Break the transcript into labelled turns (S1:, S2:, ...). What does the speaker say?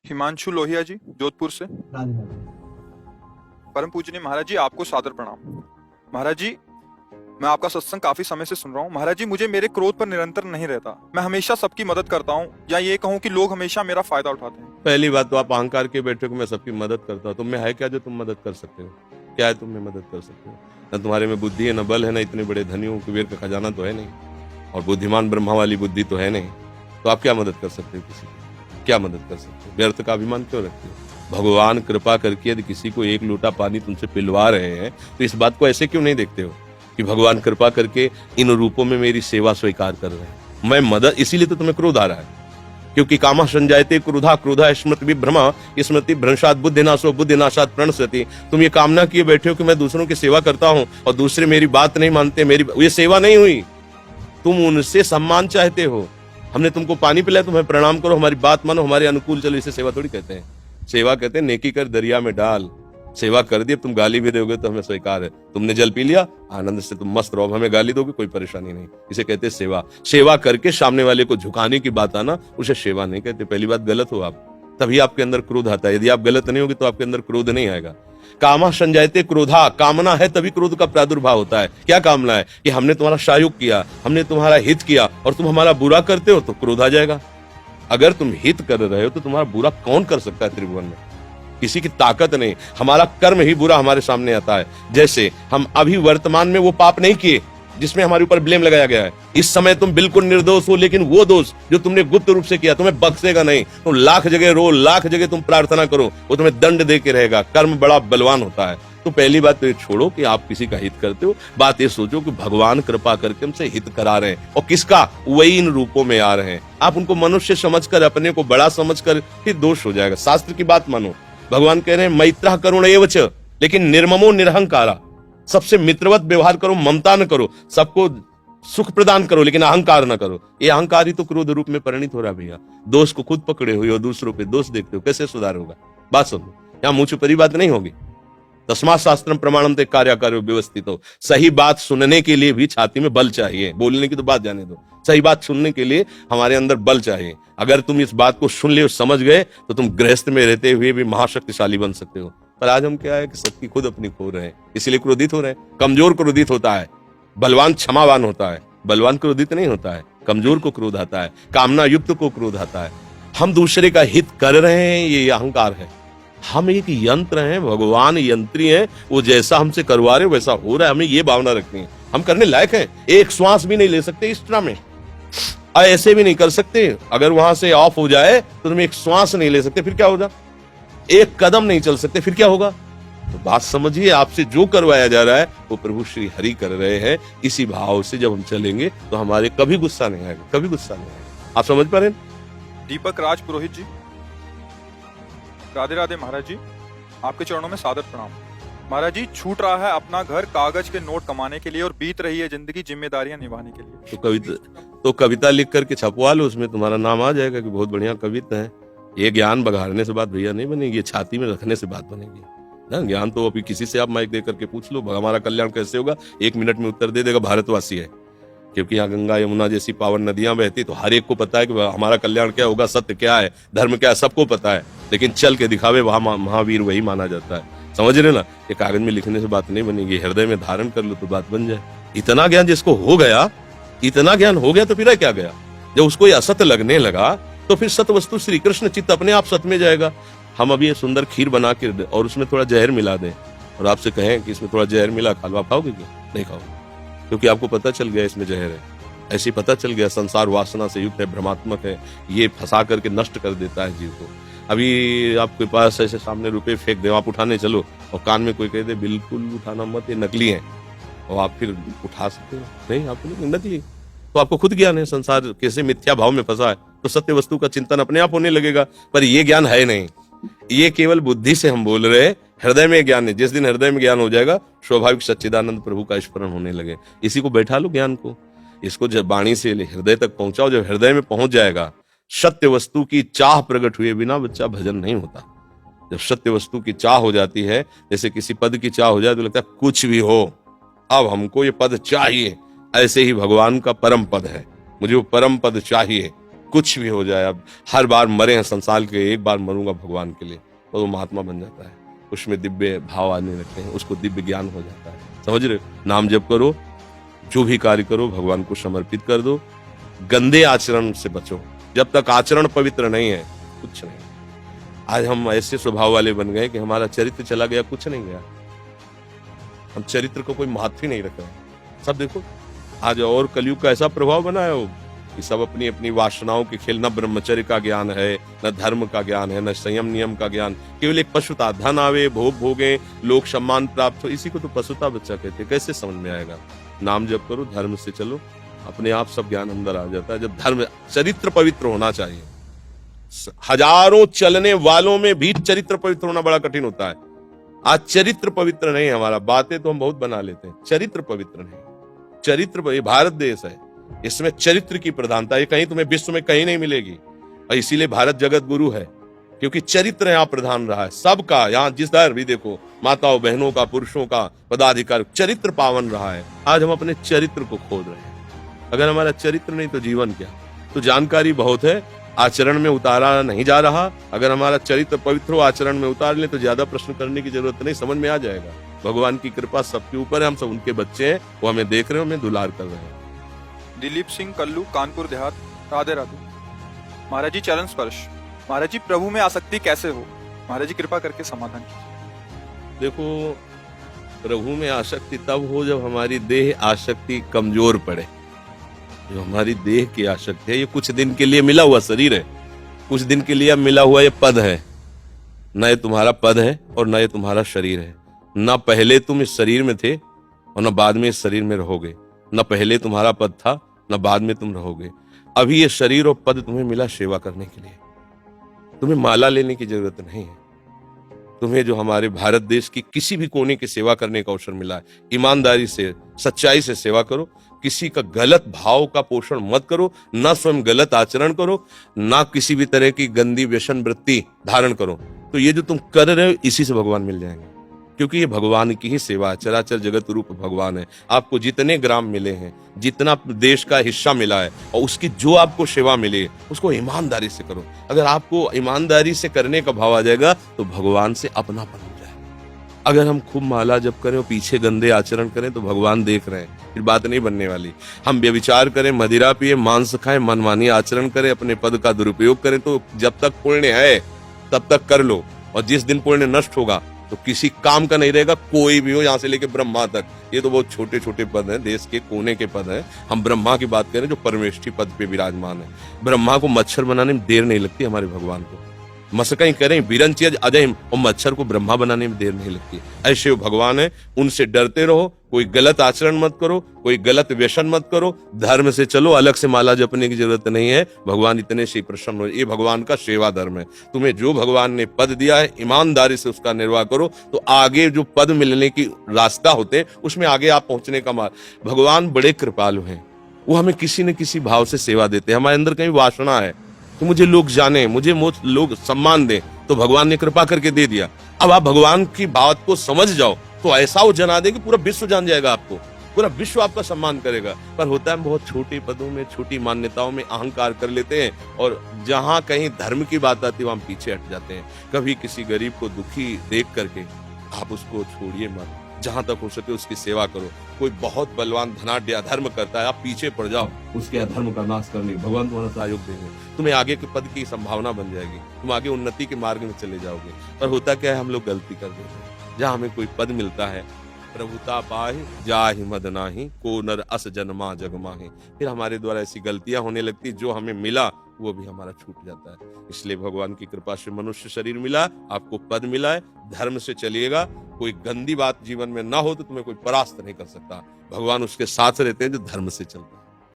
S1: हिमांशु लोहिया जी, जोधपुर से।
S2: राधे राधे।
S1: परम पूजनीय महाराज जी, आपको सादर प्रणाम। महाराज जी, मैं आपका सत्संग काफी समय से सुन रहा हूँ। महाराज जी, मुझे मेरे क्रोध पर निरंतर नहीं रहता। मैं हमेशा सबकी मदद करता हूँ, या ये कहूँ कि लोग हमेशा मेरा फायदा उठाते हैं।
S3: पहली बात तो आप अहंकार के बैठे हो, मैं सबकी मदद करता हूँ। तुम में है क्या जो तुम मदद कर सकते हो? क्या है तुम में मदद कर सकते हो? न तुम्हारे में बुद्धि है, न बल है, न इतने बड़े धनी हो, कुबेर का खजाना तो है नहीं, और बुद्धिमान ब्रह्मा वाली बुद्धि तो है नहीं। तो आप क्या मदद कर सकते हो? किसी की क्या मदद कर सकते हो? व्यर्थ का अभिमान क्यों रखते हो? भगवान कृपा करके यदि किसी को एक लोटा पानी तुमसे पिलवा रहे हैं तो इस बात को ऐसे क्यों नहीं देखते हो कि भगवान कृपा करके इन रूपों में मेरी सेवा स्वीकार कर रहे हैं, मैं मदद। इसीलिए तो तुम्हें क्रोध आ रहा है, क्योंकि कामा संजायते क्रोधा, क्रोधा स्मृति विभ्रमा, स्मृति भ्रंशात बुद्धिनाशो, बुद्धिनाशात प्रणश्यति। तुम ये कामना किए बैठे हो कि मैं दूसरों की सेवा करता हूं और दूसरे मेरी बात नहीं मानते, मेरी ये सेवा नहीं हुई। तुम उनसे सम्मान चाहते हो। हमने तुमको पानी पिलाया, तुम्हें प्रणाम करो, हमारी बात मानो, हमारे अनुकूल चलो, इसे सेवा थोड़ी कहते हैं। सेवा कहते हैं नेकी कर दरिया में डाल। सेवा कर दी, अब तुम गाली भी दोगे तो हमें स्वीकार है। तुमने जल पी लिया, आनंद से तुम मस्त रहो, हमें गाली दोगे कोई परेशानी नहीं। इसे कहते हैं सेवा। सेवा करके सामने वाले को झुकाने की बात आना, उसे सेवा नहीं कहते। पहली बात, गलत हो आप, तभी आपके अंदर क्रोध आता है। यदि आप गलत नहीं होगे तो आपके अंदर क्रोध नहीं आएगा। कामा संजायते क्रोधा, कामना है तभी क्रोध का प्रादुर्भाव होता है। क्या कामना है? कि हमने तुम्हारा सहयोग किया, हमने तुम्हारा हित किया, और तुम हमारा बुरा करते हो तो क्रोध आ जाएगा। अगर तुम हित कर रहे हो तो तुम्हारा बुरा कौन कर सकता है त्रिभुवन में? किसी की ताकत नहीं। हमारा कर्म ही बुरा हमारे सामने आता है। जैसे हम अभी वर्तमान में वो पाप नहीं किए जिसमें हमारे ऊपर ब्लेम लगाया गया है। इस समय तुम बिल्कुल निर्दोष हो, लेकिन वो दोष जो तुमने गुप्त रूप से किया तुम्हें बख्शेगा नहीं। तुम लाख जगह रो, लाख जगह तुम प्रार्थना करो, वो तुम्हें दंड दे के रहेगा। कर्म बड़ा बलवान होता है। तो पहली बात तो ये छोड़ो कि आप किसी का हित करते हो। बात ये सोचो कि भगवान कृपा करके हमसे हित करा रहे हैं, और किसका? वही इन रूपों में आ रहे हैं। आप उनको मनुष्य समझकर, अपने को बड़ा समझकर, फिर दोष हो जाएगा। शास्त्र की बात मानो। भगवान कह रहे हैं मैत्रः करुण एव च, लेकिन निर्ममो निरहंकारा। सबसे मित्रवत व्यवहार करो, ममता न करो, सबको सुख प्रदान करो, लेकिन अहंकार न करो। ये अहंकार ही तो क्रोध रूप में परिणित हो रहा है भैया। दोष को खुद पकड़े हुए हो, दूसरों पे दोष देखते हो, कैसे सुधार होगा? बात सुनो, यहाँ मुंह छुपी बात नहीं होगी। तस्मात् शास्त्रम प्रमाणम ते कार्याकार्यो व्यवस्थित हो। सही बात सुनने के लिए भी छाती में बल चाहिए। बोलने की तो बात जाने दो, सही बात सुनने के लिए हमारे अंदर बल चाहिए। अगर तुम इस बात को सुन ले, समझ गए, तो तुम गृहस्थ में रहते हुए भी महाशक्तिशाली बन सकते हो। पर आज हम क्या है कि सबकी खुद अपनी खो रहे हैं, इसीलिए क्रोधित हो रहे हैं। कमजोर क्रोधित होता है, बलवान क्षमावान होता है। बलवान क्रोधित नहीं होता है, कमजोर को क्रोध आता है, कामना युक्त को क्रोध आता है। हम दूसरे का हित कर रहे हैं, ये अहंकार है। हम एक यंत्र हैं, भगवान यंत्री हैं, वो जैसा हमसे करवा रहे वैसा हो रहा है। हमें ये भावना रखनी है, हम करने लायक हैं। एक श्वास भी नहीं ले सकते इस तरह में, ऐसे भी नहीं कर सकते। अगर वहां से ऑफ हो जाए तो तुम एक श्वास नहीं ले सकते, फिर क्या होगा? एक कदम नहीं चल सकते, फिर क्या होगा? तो बात समझिए, आपसे जो करवाया जा रहा है वो प्रभु श्री हरि कर रहे हैं। इसी भाव से जब हम चलेंगे तो हमारे कभी गुस्सा नहीं आएगा, कभी गुस्सा नहीं आएगा। आप समझ पा रहे हैं?
S1: दीपक राज पुरोहित जी, राधे राधे महाराज जी, आपके चरणों में सादर प्रणाम। महाराज जी, छूट रहा है अपना घर कागज के नोट कमाने के लिए, और बीत रही है जिंदगी जिम्मेदारियां निभाने के लिए।
S3: तो कविता लिख करके छपवा लो, उसमें तुम्हारा नाम आ जाएगा कि बहुत बढ़िया कविता है। ये ज्ञान बघाड़ने से बात भैया नहीं बनेगी, ये छाती में रखने से बात बनेगी ना। ज्ञान तो अभी किसी से आप माइक दे करके पूछ लो, हमारा कल्याण कैसे होगा, 1 मिनट में उत्तर दे देगा भारतवासी है। क्योंकि यहाँ गंगा यमुना जैसी पावन नदियां बहती, तो हर एक को पता है कि हमारा कल्याण क्या होगा, सत्य क्या है, धर्म क्या है, सबको पता है। लेकिन चल के दिखावे वहां महावीर वही माना जाता है। समझ रहे ना? ये कागज में लिखने से बात नहीं बनेगी, हृदय में धारण कर लो तो बात बन जाए। इतना ज्ञान जिसको हो गया, इतना ज्ञान हो गया तो फिर क्या गया? जब उसको ये असत्य लगने लगा तो फिर सत्य वस्तु श्री कृष्ण चित्त अपने आप सत्य में जाएगा। हम अभी ये सुंदर खीर बना के और उसमें थोड़ा जहर मिला दें और आपसे कहें कि इसमें थोड़ा जहर मिला, खा खाओगे क्या? नहीं खाओगे, क्योंकि आपको पता चल गया इसमें जहर है। ऐसे पता चल गया संसार वासना से युक्त है, भ्रमात्मक है, ये फंसा करके नष्ट कर देता है जीव को। अभी आपके पास ऐसे सामने रुपए फेंक दे, आप उठाने चलो और कान में कोई कह दे बिल्कुल उठाना मत, ये नकली है, और आप फिर उठा सकते हो? नहीं, आपको नकली। तो आपको खुद ज्ञान है संसार कैसे मिथ्या भाव में फंसा है, तो सत्य वस्तु का चिंतन अपने आप होने लगेगा। पर ये ज्ञान है नहीं, ये केवल बुद्धि से हम बोल रहे हैं, हृदय में ज्ञान है। जिस दिन हृदय में ज्ञान हो जाएगा, स्वाभाविक सच्चिदानंद प्रभु का स्मरण होने लगे। इसी को बैठा लो ज्ञान को, इसको जब वाणी से हृदय तक पहुंचाओ, जब हृदय में पहुंच जाएगा, सत्य वस्तु की चाह प्रकट हुए बिना बच्चा भजन नहीं होता। जब सत्य वस्तु की चाह हो जाती है, जैसे किसी पद की चाह हो जाए तो लगता है कुछ भी हो, अब हमको ये पद चाहिए। ऐसे ही भगवान का परम पद है, मुझे वो परम पद चाहिए, कुछ भी हो जाए, अब हर बार मरे हैं संसार के, एक बार मरूंगा भगवान के लिए, तो वो महात्मा बन जाता है। उसमें दिव्य भाव आने लगते हैं, उसको दिव्य ज्ञान हो जाता है। समझ रहे हो? नाम जप करो, जो भी कार्य करो भगवान को समर्पित कर दो, गंदे आचरण से बचो। जब तक आचरण पवित्र नहीं है कुछ नहीं। आज हम ऐसे स्वभाव वाले बन गए कि हमारा चरित्र चला गया, कुछ नहीं गया। हम चरित्र को कोई महत्व ही नहीं रख रहे। सब देखो आज, और कलयुग का ऐसा प्रभाव बना है वो कि सब अपनी अपनी वासनाओं के खेल, न ब्रह्मचर्य का ज्ञान है, न धर्म का ज्ञान है, न संयम नियम का ज्ञान, केवल एक पशुता, धन आवे, भोग भोगे, लोक सम्मान प्राप्त हो, इसी को तो पशुता बच्चा कहते हैं। कैसे समझ में आएगा? नाम जप करो, धर्म से चलो, अपने आप सब ज्ञान अंदर आ जाता है। जब धर्म, चरित्र पवित्र होना चाहिए। हजारों चलने वालों में भी चरित्र पवित्र होना बड़ा कठिन होता है। आज चरित्र पवित्र नहीं है हमारा। बातें तो हम बहुत बना लेते हैं, चरित्र पवित्र नहीं। चरित्र, ये भारत देश है, इसमें चरित्र की प्रधानता है, कहीं तुम्हें विश्व में कहीं नहीं मिलेगी। और इसीलिए भारत जगत गुरु है, क्योंकि चरित्र यहाँ प्रधान रहा है सबका। यहाँ जिस दर भी देखो, माताओं बहनों का, पुरुषों का, पदाधिकार, चरित्र पावन रहा है। आज हम अपने चरित्र को खोद रहे हैं। अगर हमारा चरित्र नहीं तो जीवन क्या? तो जानकारी बहुत है, आचरण में उतारा नहीं जा रहा। अगर हमारा चरित्र पवित्र हो, आचरण में उतार ले, तो ज्यादा प्रश्न करने की जरूरत नहीं, समझ में आ जाएगा। भगवान की कृपा सबके ऊपर है, हम सब उनके बच्चे हैं, वो हमें देख रहे हैं, हमें दुलार कर रहे हैं।
S1: दिलीप सिंह कल्लू, कानपुर देहात। राधे राधे। महाराज जी चरण स्पर्श। महाराज जी प्रभु में आसक्ति कैसे हो? महाराज जी कृपा करके समाधान कीजिए।
S3: देखो, प्रभु में आसक्ति तब हो जब हमारी देह आसक्ति कमजोर पड़े। जो हमारी देह की आसक्ति है, ये कुछ दिन के लिए मिला हुआ शरीर है, कुछ दिन के लिए मिला हुआ ये पद है। न ये तुम्हारा पद है और न ये तुम्हारा शरीर है। न पहले तुम इस शरीर में थे और न बाद में इस शरीर में रहोगे। न पहले तुम्हारा पद था, न बाद में तुम रहोगे। अभी ये शरीर और पद तुम्हें मिला सेवा करने के लिए। तुम्हें माला लेने की जरूरत नहीं है। तुम्हें जो हमारे भारत देश की किसी भी कोने की सेवा करने का अवसर मिला है, ईमानदारी से, सच्चाई से सेवा करो। किसी का गलत भाव का पोषण मत करो, ना स्वयं गलत आचरण करो, ना किसी भी तरह की गंदी व्यसन वृत्ति धारण करो। तो ये जो तुम कर रहे हो, इसी से भगवान मिल जाएंगे, क्योंकि ये भगवान की ही सेवा है। चराचर जगत रूप भगवान है। आपको जितने ग्राम मिले हैं, जितना देश का हिस्सा मिला है, और उसकी जो आपको सेवा मिले, उसको ईमानदारी से करो। अगर आपको ईमानदारी से करने का भाव आ जाएगा तो भगवान से अपनापन हो जाएगा। अगर हम खूब माला जप करें और पीछे गंदे आचरण करें तो भगवान देख रहे हैं, फिर बात नहीं बनने वाली। हम व्यभिचार करें, मदिरा पिए, मांस खाएं, मनमानी आचरण करें, अपने पद का दुरुपयोग करें, तो जब तक पुण्य है तब तक कर लो। और जिस दिन पुण्य नष्ट होगा तो किसी काम का नहीं रहेगा। कोई भी हो, यहाँ से लेके ब्रह्मा तक, ये तो बहुत छोटे छोटे पद हैं, देश के कोने के पद हैं। हम ब्रह्मा की बात करें जो परमेष्ठी पद पे विराजमान है। ब्रह्मा को मच्छर बनाने में देर नहीं लगती, हमारे भगवान को मसकई करें वीरंचियज अजय, और मच्छर को ब्रह्मा बनाने में देर नहीं लगती। ऐसे वो भगवान है, उनसे डरते रहो। कोई गलत आचरण मत करो, कोई गलत व्यसन मत करो, धर्म से चलो। अलग से माला जपने की जरूरत नहीं है, भगवान इतने से प्रसन्न हो। ये भगवान का सेवा धर्म है। तुम्हें जो भगवान ने पद दिया है, ईमानदारी से उसका निर्वाह करो, तो आगे जो पद मिलने की रास्ता होते हैं, उसमें आगे आप पहुंचने का मार्ग। भगवान बड़े कृपालु हैं, वो हमें किसी न किसी भाव से सेवा देते हैं। हमारे अंदर कहीं वासना है तो मुझे लोग जाने, मुझे लोग सम्मान दें, तो भगवान ने कृपा करके दे दिया। अब आप भगवान की बात को समझ जाओ तो ऐसा वो जना दे कि पूरा विश्व जान जाएगा आपको, पूरा विश्व आपका सम्मान करेगा। पर होता है बहुत छोटे पदों में, छोटी मान्यताओं में अहंकार कर लेते हैं, और जहां कहीं धर्म की बात आती है वहां पीछे हट जाते हैं। कभी किसी गरीब को दुखी देख करके आप उसको छोड़िए मत, जहां तक हो सके उसकी सेवा करो। कोई बहुत बलवान धनाढ्य अधर्म करता है, आप पीछे पड़ जाओ, उसके अधर्म का नाश करने, भगवान तुम्हारा सहयोग देंगे। तुम्हें आगे के पद की संभावना बन जाएगी, तुम आगे उन्नति के मार्ग में चले जाओगे। पर होता क्या है, हम लोग गलती कर देते हैं। जहां हमें कोई पद मिलता है, प्रभुता पाहि जाहि मद नाही, को नर अस जन्मा जग माहि, फिर हमारे द्वारा ऐसी गलतियां होने लगती, जो हमें मिला वो भी हमारा छूट जाता है। इसलिए भगवान की कृपा से मनुष्य शरीर मिला, आपको पद मिला है, धर्म से चलिएगा। कोई गंदी बात जीवन में ना हो तो तुम्हें कोई परास्त नहीं कर सकता। भगवान उसके साथ रहते हैं जो धर्म से चलता है।